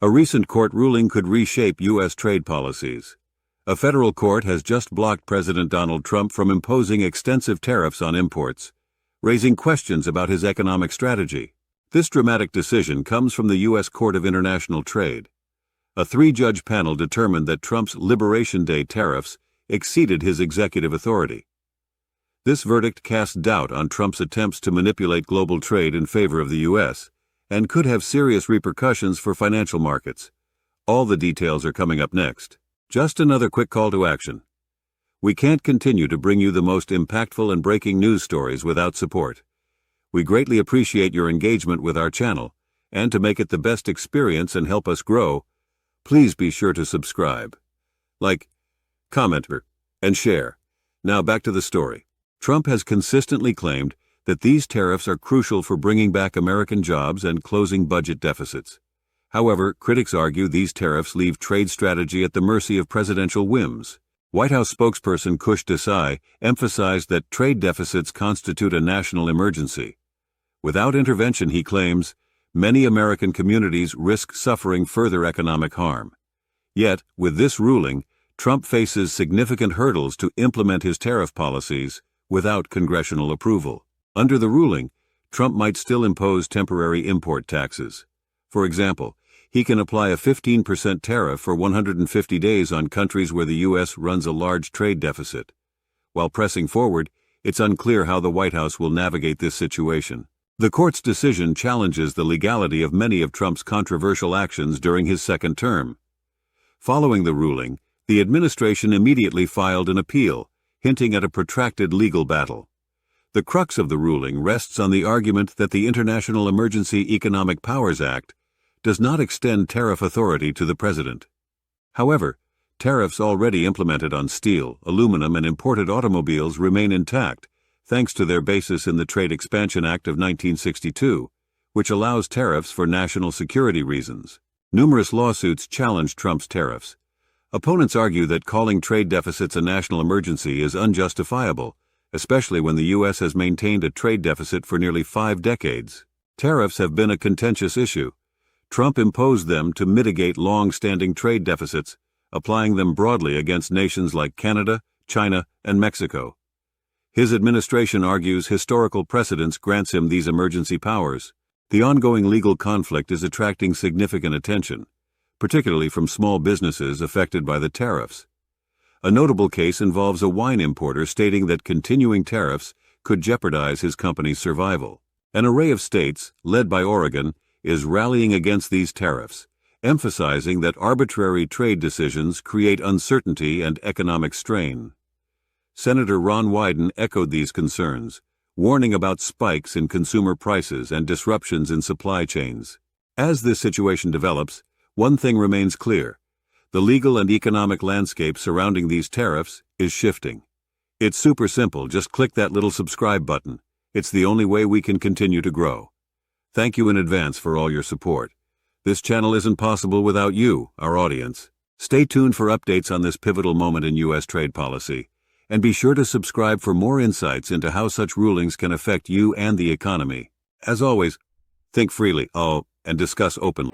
A recent court ruling could reshape U.S. trade policies. A federal court has just blocked President Donald Trump from imposing extensive tariffs on imports, raising questions about his economic strategy. This dramatic decision comes from the U.S. Court of International Trade. A three-judge panel determined that Trump's Liberation Day tariffs exceeded his executive authority. This verdict casts doubt on Trump's attempts to manipulate global trade in favor of the U.S. and could have serious repercussions for financial markets. All the details are coming up next. Just another quick call to action. We can't continue to bring you the most impactful and breaking news stories without support. We greatly appreciate your engagement with our channel, and to make it the best experience and help us grow, please be sure to subscribe, like, comment, and share. Now back to the story. Trump has consistently claimed that these tariffs are crucial for bringing back American jobs and closing budget deficits. However, critics argue these tariffs leave trade strategy at the mercy of presidential whims. White House spokesperson Kush Desai emphasized that trade deficits constitute a national emergency. Without intervention, he claims, many American communities risk suffering further economic harm. Yet, with this ruling, Trump faces significant hurdles to implement his tariff policies without congressional approval. Under the ruling, Trump might still impose temporary import taxes. For example, he can apply a 15% tariff for 150 days on countries where the U.S. runs a large trade deficit. While pressing forward, it's unclear how the White House will navigate this situation. The court's decision challenges the legality of many of Trump's controversial actions during his second term. Following the ruling, the administration immediately filed an appeal, hinting at a protracted legal battle. The crux of the ruling rests on the argument that the International Emergency Economic Powers Act does not extend tariff authority to the president. However, tariffs already implemented on steel, aluminum, and imported automobiles remain intact, thanks to their basis in the Trade Expansion Act of 1962, which allows tariffs for national security reasons. Numerous lawsuits challenge Trump's tariffs. Opponents argue that calling trade deficits a national emergency is unjustifiable, especially when the U.S. has maintained a trade deficit for nearly 5 decades. Tariffs have been a contentious issue. Trump imposed them to mitigate long-standing trade deficits, applying them broadly against nations like Canada, China, and Mexico. His administration argues historical precedence grants him these emergency powers. The ongoing legal conflict is attracting significant attention, particularly from small businesses affected by the tariffs. A notable case involves a wine importer stating that continuing tariffs could jeopardize his company's survival. An array of states, led by Oregon, is rallying against these tariffs, emphasizing that arbitrary trade decisions create uncertainty and economic strain. Senator Ron Wyden echoed these concerns, warning about spikes in consumer prices and disruptions in supply chains. As this situation develops, one thing remains clear: the legal and economic landscape surrounding these tariffs is shifting. It's super simple, just click that little subscribe button. It's the only way we can continue to grow. Thank you in advance for all your support. This channel isn't possible without you, our audience. Stay tuned for updates on this pivotal moment in U.S. trade policy, and be sure to subscribe for more insights into how such rulings can affect you and the economy. As always, think freely, and discuss openly.